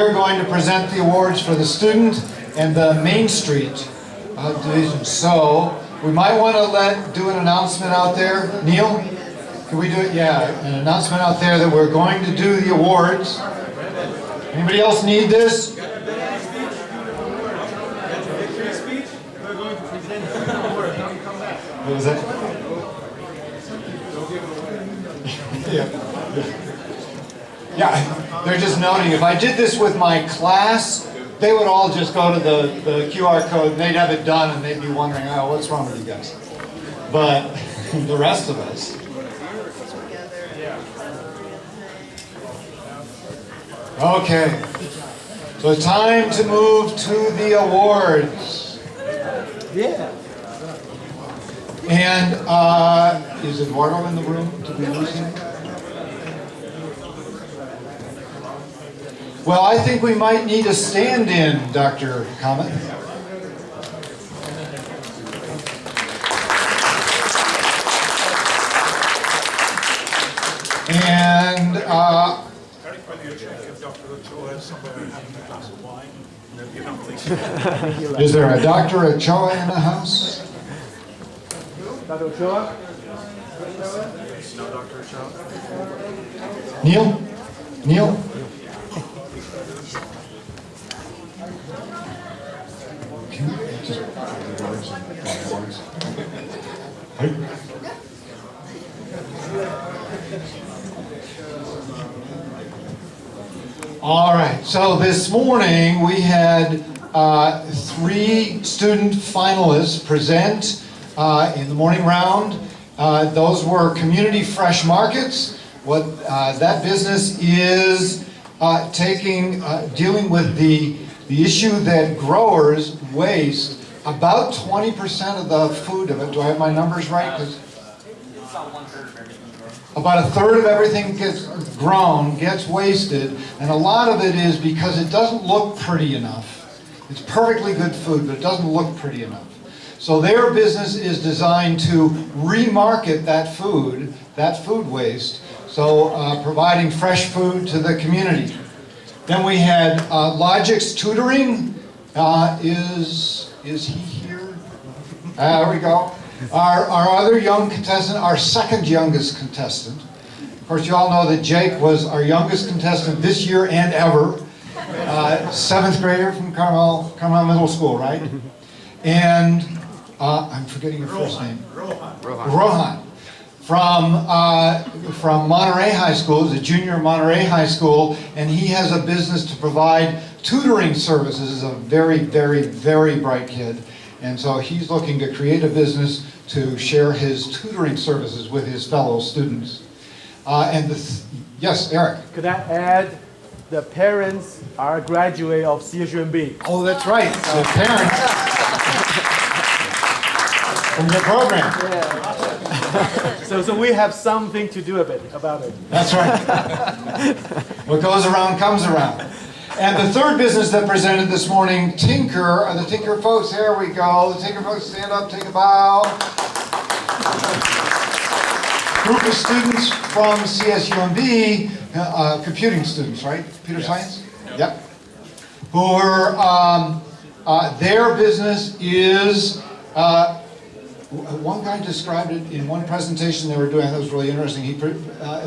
We're going to present the awards for the student and the Main Street division. So we might want to do an announcement out there. Neil, can we do it? Yeah, an announcement out there that we're going to do the awards. Anybody else need this? What was that? Yeah, they're just noting, if I did this with my class, they would all just go to the QR code and they'd have it done and they'd be wondering, oh, what's wrong with you guys? But the rest of us. Okay, so it's time to move to the awards. Yeah. And is Eduardo in the room to be listening? Well, I think we might need a stand-in, Dr. Comet. And is there a Dr. Ochoa in the house? Dr. Ochoa? No, Dr. Ochoa. Neil? Neil? Can you just put the words and words? All right, so this morning we had 3 student finalists present in the morning round. Those were Community Fresh Markets. What that business is dealing with the issue that growers waste about 20% of the food of it. Do I have my numbers right? About a third of everything gets grown, gets wasted, and a lot of it is because it doesn't look pretty enough. It's perfectly good food, but it doesn't look pretty enough. So their business is designed to remarket that food waste, so providing fresh food to the community. Then we had Logix Tutoring. Is he here? There we go. Our other young contestant, our second youngest contestant. Of course, you all know that Jake was our youngest contestant this year and ever. 7th grader from Carmel Middle School, right? And I'm forgetting your first name. Rohan. From Monterey High School, he's a junior at Monterey High School, and he has a business to provide tutoring services. He's a very, very, very bright kid. And so he's looking to create a business to share his tutoring services with his fellow students. Yes, Eric. Could I add, the parents are graduate of CSUMB. Oh, that's right. The parents from your program. Yeah. So we have something to do about it. That's right. What goes around comes around. And the third business that presented this morning, Tinker. Are the Tinker folks? Here we go. The Tinker folks, stand up, take a bow. Group of students from CSUMB, computing students, right? Computer science? Yep. Who are, their business is, one guy described it in one presentation they were doing, that was really interesting.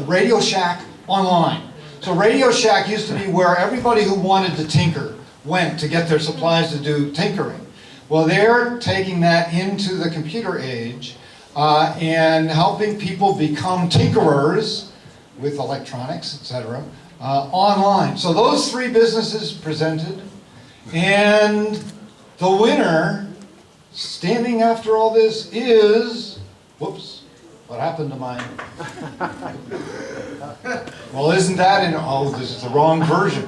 Radio Shack online. So Radio Shack used to be where everybody who wanted to tinker went to get their supplies to do tinkering. Well, they're taking that into the computer age and helping people become tinkerers with electronics, etc., online. So those 3 businesses presented, and the winner, standing after all this, is, whoops, what happened to mine? Well, isn't that in, oh, this is the wrong version.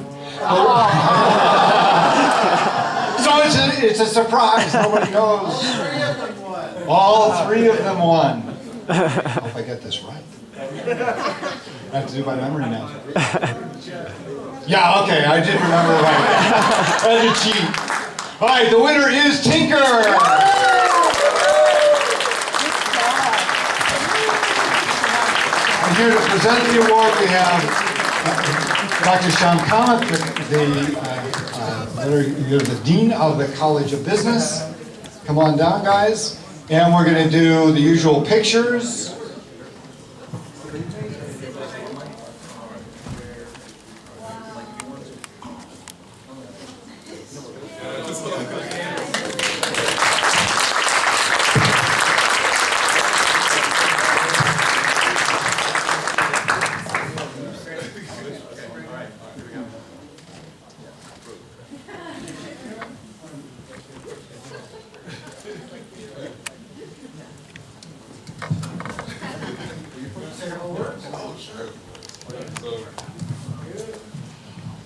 So it's a surprise, nobody knows. All 3 of them won. I hope I get this right. I have to do it by memory now. Yeah, okay, I did remember right. I had to cheat. All right, the winner is Tinker. Here to present the award, we have Dr. Sean Kamat, you're the Dean of the College of Business. Come on down, guys. And we're going to do the usual pictures.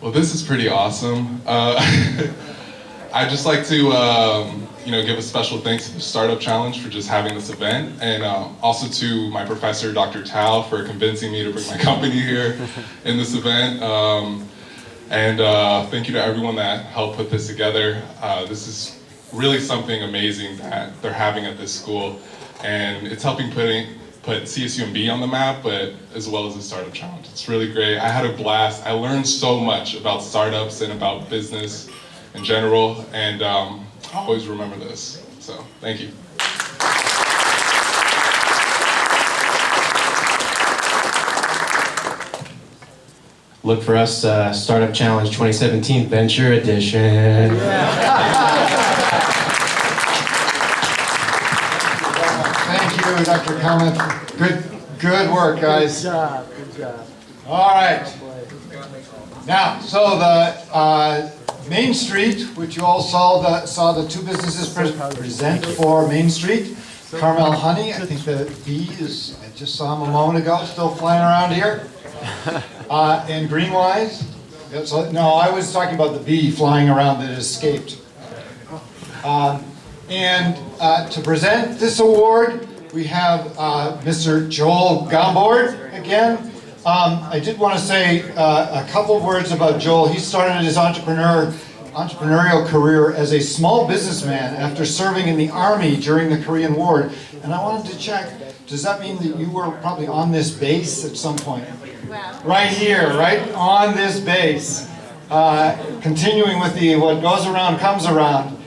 Well, this is pretty awesome. I'd just like to, give a special thanks to the Startup Challenge for just having this event, and also to my professor, Dr. Tao, for convincing me to bring my company here in this event. Thank you to everyone that helped put this together. This is really something amazing that they're having at this school, and it's helping put CSUMB on the map, but as well as the Startup Challenge. It's really great. I had a blast. I learned so much about startups and about business in general, and I'll always remember this. So, thank you. Look for us, Startup Challenge 2017 Venture Edition. Thank you, Dr. Kamat. Good work, guys. Good job, good job. All right. Now, so the Main Street, which you all saw the two businesses present for Main Street. Carmel Honey, I think the bee is, I just saw him a moment ago, still flying around here. And Greenwise. Yeah, so, no, I was talking about the bee flying around that escaped. To present this award, we have Mr. Joel Gombord again. I did want to say a couple words about Joel. He started his entrepreneurial career as a small businessman after serving in the Army during the Korean War. And I wanted to check, does that mean that you were probably on this base at some point? Wow. Right here, right on this base. Continuing with the what goes around comes around.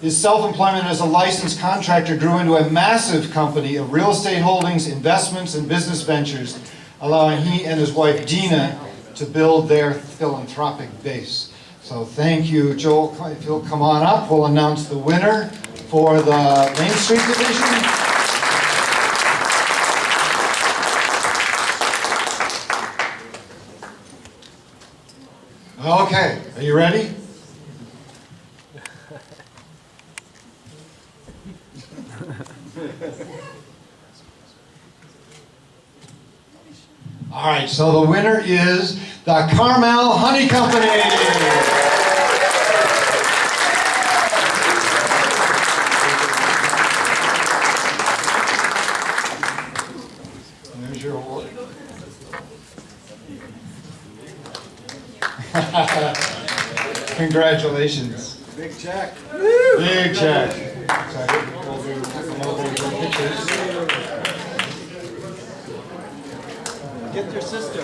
His self-employment as a licensed contractor grew into a massive company of real estate holdings, investments, and business ventures, allowing he and his wife Dina to build their philanthropic base. So thank you, Joel. If you'll come on up, we'll announce the winner for the Main Street division. Okay, are you ready? All right, so the winner is the Carmel Honey Company. There's your award. Congratulations. Big check. Big check. So we'll do pictures. Get your sister.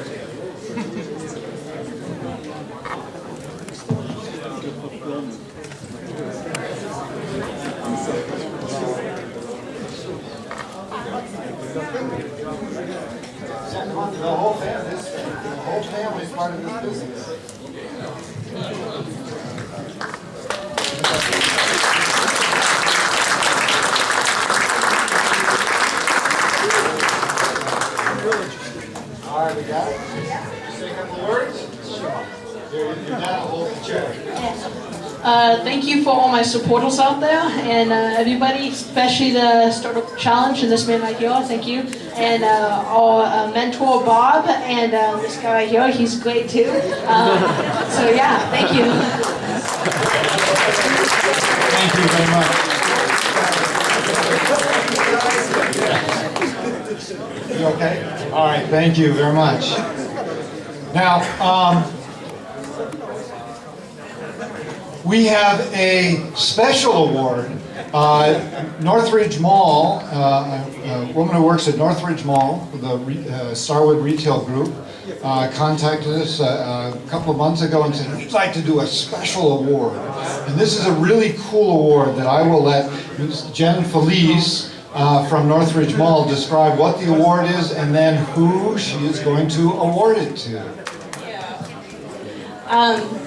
The whole family is part of this business. All right, we got it? Say a couple words? Your dad will hold the chair. Thank you for all my supporters out there and everybody, especially the Startup Challenge and this man right here, thank you. And our mentor Bob and this guy right here, he's great too. So yeah, thank you. Thank you very much. You okay? All right, thank you very much. Now, we have a special award. Northridge Mall, a woman who works at Northridge Mall, the Starwood Retail Group, contacted us a couple of months ago and said, we'd like to do a special award. And this is a really cool award that I will let Jen Felice from Northridge Mall describe what the award is and then who she is going to award it to.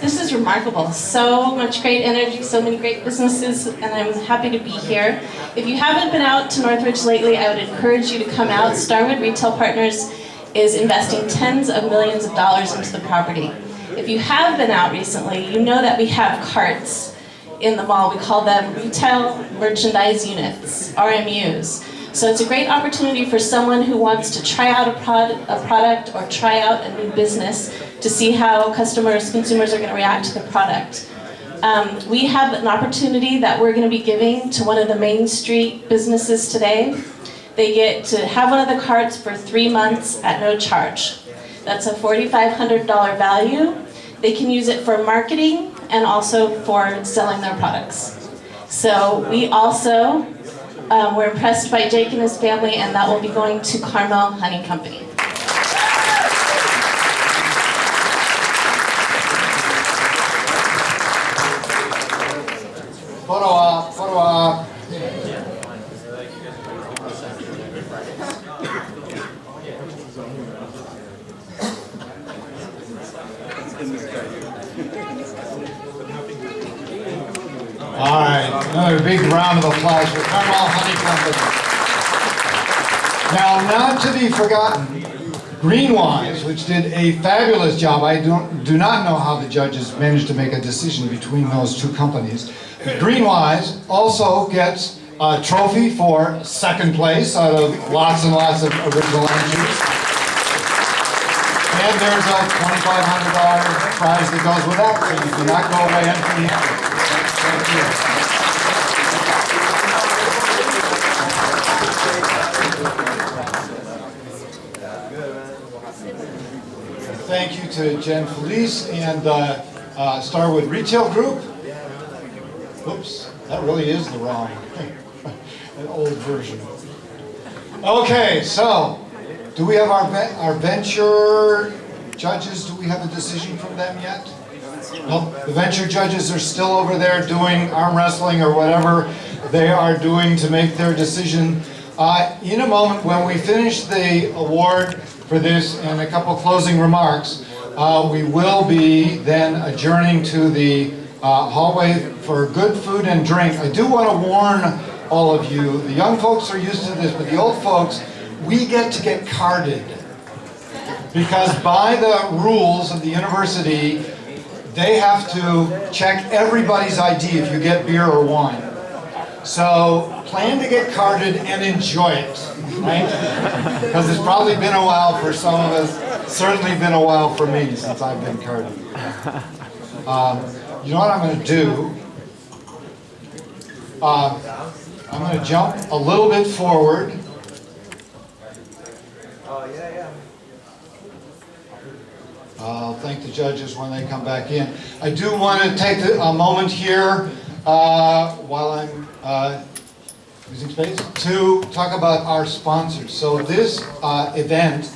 This is remarkable. So much great energy, so many great businesses, and I'm happy to be here. If you haven't been out to Northridge lately, I would encourage you to come out. Starwood Retail Partners is investing tens of millions of dollars into the property. If you have been out recently, you know that we have carts in the mall. We call them Retail Merchandise Units, RMUs. So it's a great opportunity for someone who wants to try out a product or try out a new business to see how consumers are going to react to the product. We have an opportunity that we're going to be giving to one of the Main Street businesses today. They get to have one of the carts for 3 months at no charge. That's a $4,500 value. They can use it for marketing and also for selling their products. So we also we're impressed by Jake and his family, and that will be going to Carmel Honey Company. Photo op, photo op. All right, another big round of applause for Carmel Honey Company. Now, not to be forgotten, Greenwise, which did a fabulous job. I do not know how the judges managed to make a decision between those two companies. Greenwise also gets a trophy for second place out of lots and lots of original entries. And there's a $2,500 prize that goes with that, so you do not go away empty-handed. Thank you. Thank you to Jen Felice and Starwood Retail Group. Oops, that really is the wrong, an old version. Okay, so do we have our venture judges? Do we have a decision from them yet? Nope, the venture judges are still over there doing arm wrestling or whatever they are doing to make their decision. In a moment, when we finish the award for this and a couple closing remarks, we will be then adjourning to the hallway for good food and drink. I do want to warn all of you, the young folks are used to this, but the old folks, we get to get carded. Because by the rules of the university, they have to check everybody's ID if you get beer or wine. So plan to get carded and enjoy it, right? Because it's probably been a while for some of us, certainly been a while for me since I've been carded. You know what I'm going to do? I'm going to jump a little bit forward. I'll thank the judges when they come back in. I do want to take a moment here while I'm using space to talk about our sponsors. So this event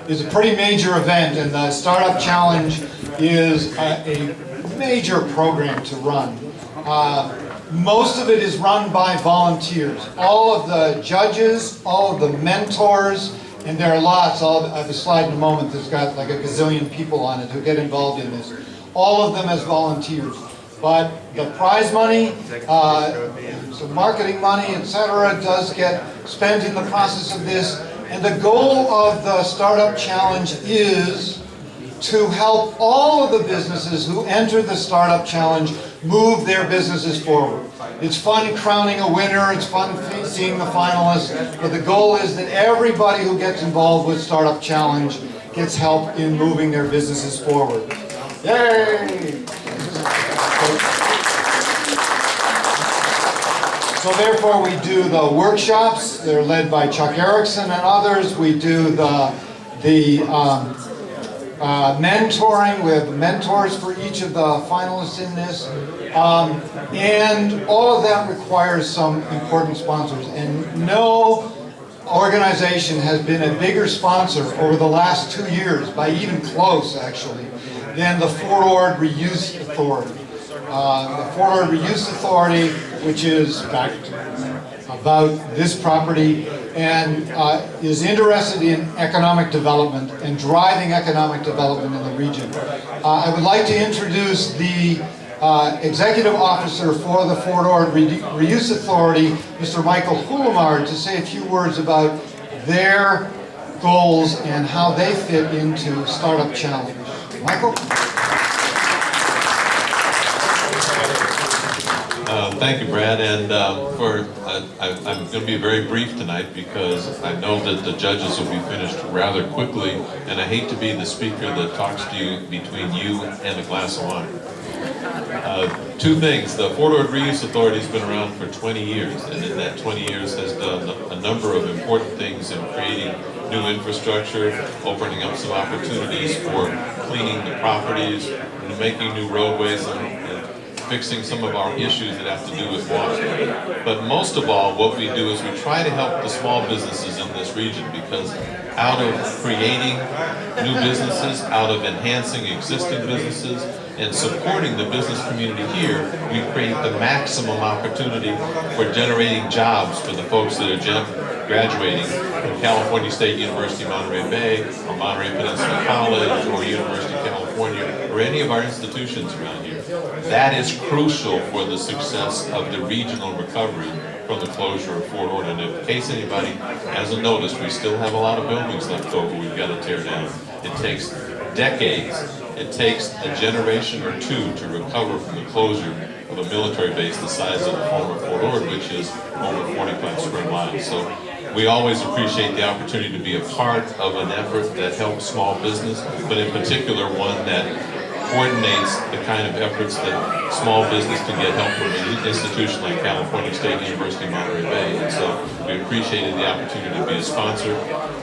is a pretty major event, and the Startup Challenge is a major program to run. Most of it is run by volunteers. All of the judges, all of the mentors, and there are lots. I have a slide in a moment that's got like a gazillion people on it who get involved in this. All of them as volunteers. But the prize money, some marketing money, etc., does get spent in the process of this. And the goal of the Startup Challenge is to help all of the businesses who enter the Startup Challenge move their businesses forward. It's fun crowning a winner, it's fun seeing the finalists, but the goal is that everybody who gets involved with Startup Challenge gets help in moving their businesses forward. Yay! So therefore we do the workshops, they're led by Chuck Erickson and others. We do the mentoring, we have mentors for each of the finalists in this. And all of that requires some important sponsors. And no organization has been a bigger sponsor over the last 2 years, by even close actually, than the Fort Ord Reuse Authority. The Fort Ord Reuse Authority, which is about this property and is interested in economic development and driving economic development in the region. I would like to introduce the Executive Officer for the Fort Ord Reuse Authority, Mr. Michael Hulamar, to say a few words about their goals and how they fit into Startup Challenge. Michael? Thank you, Brad, and I'm going to be very brief tonight because I know that the judges will be finished rather quickly, and I hate to be the speaker that talks to you between you and a glass of wine. Two things. The Fort Ord Reuse Authority has been around for 20 years, and in that 20 years has done a number of important things in creating new infrastructure, opening up some opportunities for cleaning the properties, and making new roadways, and fixing some of our issues that have to do with water. But most of all, what we do is we try to help the small businesses in this region, because out of creating new businesses, out of enhancing existing businesses, and supporting the business community here, we create the maximum opportunity for generating jobs for the folks that are graduating from California State University, Monterey Bay, or Monterey Peninsula College, or University of California, or any of our institutions around here. That is crucial for the success of the regional recovery from the closure of Fort Ord. And in case anybody hasn't noticed, we still have a lot of buildings left over we've got to tear down. It takes decades. It takes a generation or two to recover from the closure of a military base the size of the former Fort Ord, which is over 45 square miles. So we always appreciate the opportunity to be a part of an effort that helps small business, but in particular one that coordinates the kind of efforts that small business can get help from an institution like California State University, Monterey Bay. And so we appreciated the opportunity to be a sponsor.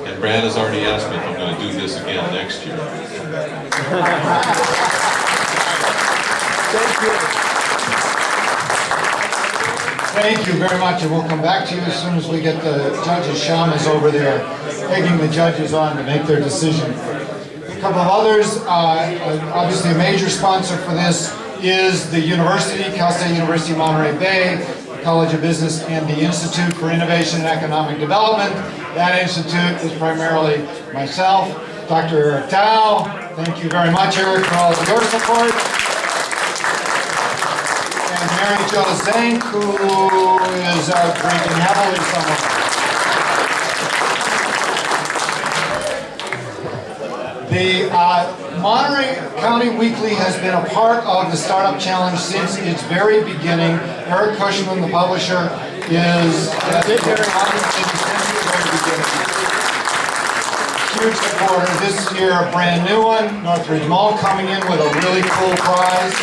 And Brad has already asked me if I'm going to do this again next year. Thank you. Thank you very much, and we'll come back to you as soon as we get the judges. Sean is over there egging the judges on to make their decision. A couple of others, obviously a major sponsor for this is the university, Cal State University Monterey Bay, College of Business, and the Institute for Innovation and Economic Development. That institute is primarily myself, Dr. Eric Dow. Thank you very much, Eric, for all of your support. And Mary Jo Zank, who is drinking heavily somewhere. The Monterey County Weekly has been a part of the Startup Challenge since its very beginning. Eric Cushman, the publisher, is since its very beginning. Huge supporter. This year, a brand new one, Northridge Mall, coming in with a really cool prize.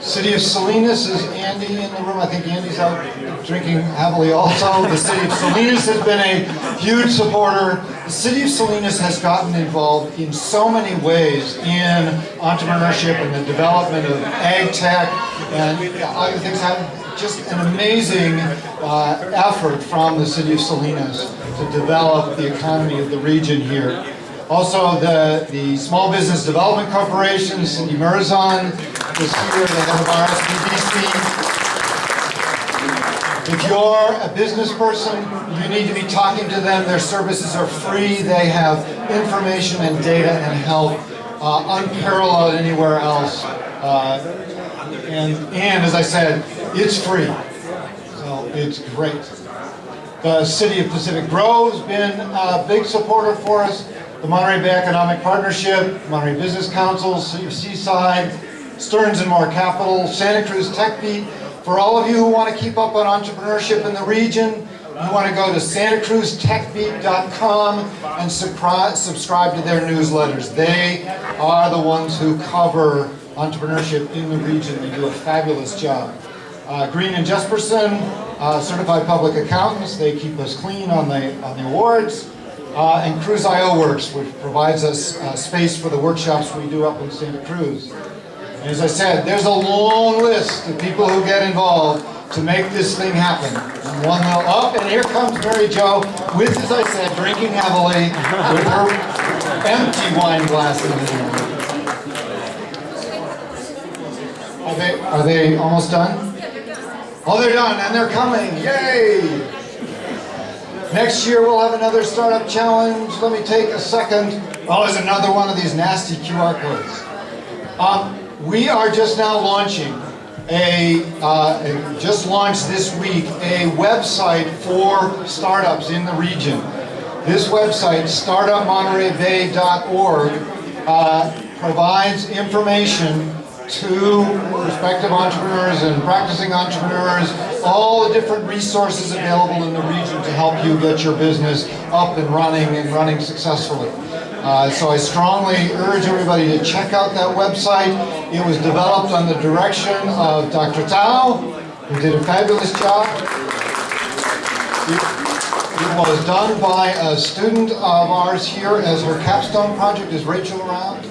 City of Salinas, is Andy in the room? I think Andy's out drinking heavily also. The City of Salinas has been a huge supporter. The City of Salinas has gotten involved in so many ways in entrepreneurship and the development of ag tech and other things. Just an amazing effort from the City of Salinas to develop the economy of the region here. Also, the Small Business Development Corporation, Cindy Mirzon, is here, the head of our SBDC. If you're a business person, you need to be talking to them. Their services are free. They have information and data and help unparalleled anywhere else. And as I said, it's free. So it's great. The City of Pacific Grove has been a big supporter for us. The Monterey Bay Economic Partnership, Monterey Business Council, City of Seaside, Stearns & Moore Capital, Santa Cruz Tech Beat. For all of you who want to keep up on entrepreneurship in the region, you want to go to santacruztechbeat.com and subscribe to their newsletters. They are the ones who cover entrepreneurship in the region. They do a fabulous job. Green and Jesperson, certified public accountants. They keep us clean on the awards. And Cruz IO Works, which provides us space for the workshops we do up in Santa Cruz. And as I said, there's a long list of people who get involved to make this thing happen. One little up, and here comes Mary Jo with, as I said, drinking heavily with her empty wine glass in the air. Are they almost done? Oh, they're done, and they're coming. Yay! Next year we'll have another startup challenge. Let me take a second. Oh, there's another one of these nasty QR codes. We are just now launching just launched this week, a website for startups in the region. This website, startupmontereybay.org, provides information to prospective entrepreneurs and practicing entrepreneurs, all the different resources available in the region to help you get your business up and running successfully. So I strongly urge everybody to check out that website. It was developed on the direction of Dr. Tao, who did a fabulous job. It was done by a student of ours here as her capstone project. Is Rachel around?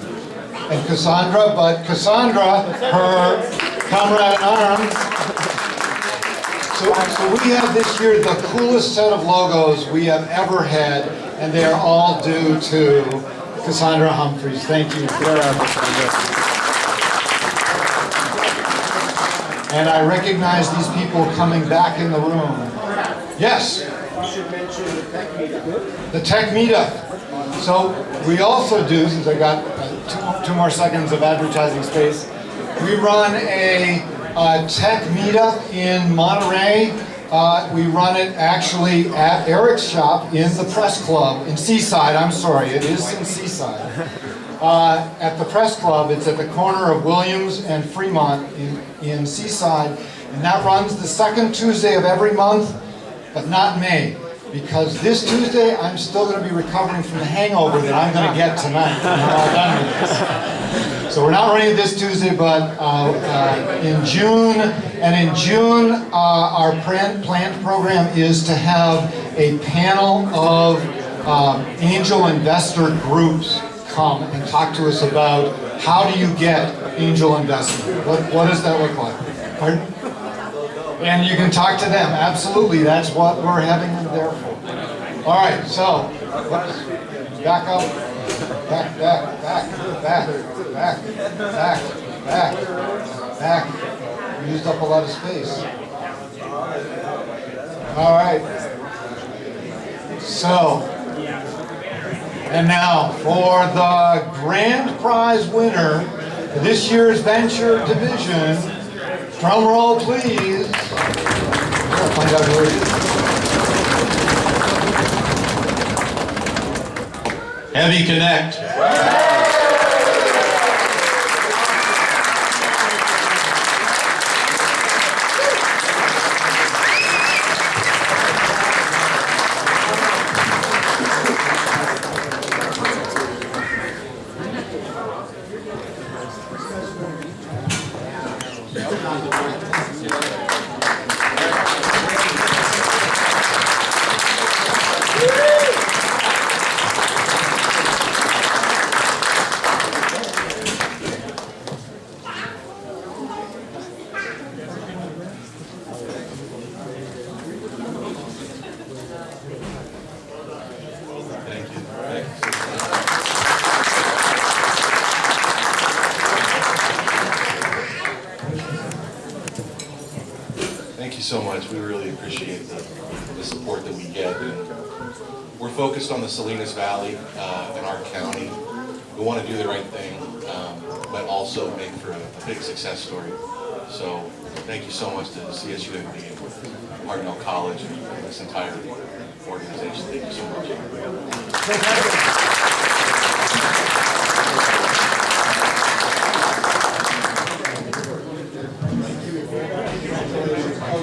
And Cassandra, but Cassandra, her comrade in arms. So we have this year the coolest set of logos we have ever had, and they are all due to Cassandra Humphreys. Thank you. And I recognize these people coming back in the room. Yes? You should mention the tech meetup. The tech meetup. So we also do, since I got two more seconds of advertising space, we run a tech meetup in Monterey. We run it actually at Eric's shop in the Press Club, in Seaside, I'm sorry, it is in Seaside. At the Press Club, it's at the corner of Williams and Fremont in Seaside, and that runs the second Tuesday of every month, but not May, because this Tuesday I'm still going to be recovering from the hangover that I'm going to get tonight when we're all done with this. So we're not running it this Tuesday, but in June. And in June, our planned program is to have a panel of angel investor groups come and talk to us about how do you get angel investment. What does that look like? Pardon? And you can talk to them. Absolutely, that's what we're having them there for. All right, so let's back up. Back. We used up a lot of space. All right. So, and now for the grand prize winner for this year's venture division. Drum roll, please. I'll find out who it is. Heavy Connect. Thank you so much. We really appreciate the support that we get. And we're focused on the Salinas Valley in our county. We want to do the right thing, but also make for a big success story. So thank you so much to CSUMB and Hartnell College and this entire organization. Thank you so much.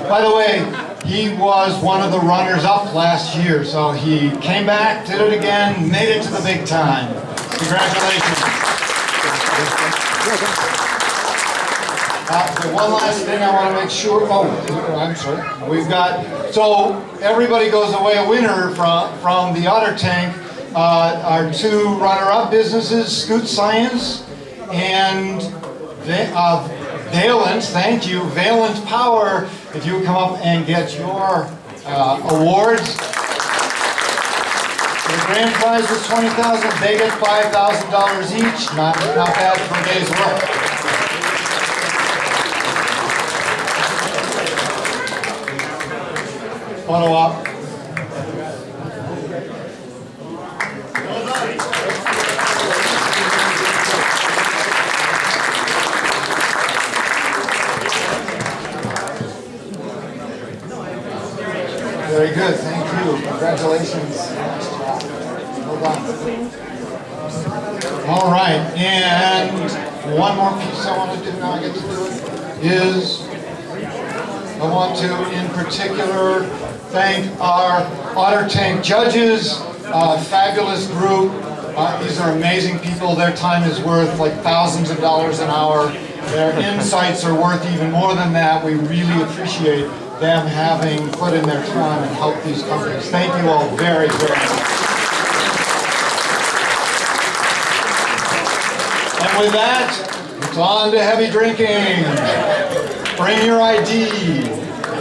By the way, he was one of the runners-up last year, so he came back, did it again, made it to the big time. Congratulations. One last thing I want to make sure, I'm sorry. We've got, so everybody goes away a winner from the Otter Tank. Our two runner-up businesses, Scoot Science and Valent, thank you. Valent Power, if you would come up and get your awards. The grand prize was $20,000. They get $5,000 each. Not bad for a day's work. Photo op. Very good, thank you. Congratulations. Well done. All right, and one more piece I want to do, now I get to do it, is I want to, in particular, thank our Otter Tank judges, fabulous group. These are amazing people. Their time is worth like thousands of dollars an hour. Their insights are worth even more than that. We really appreciate them having put in their time and helped these companies. Thank you all very, very much. And with that, it's on to heavy drinking. Bring your ID.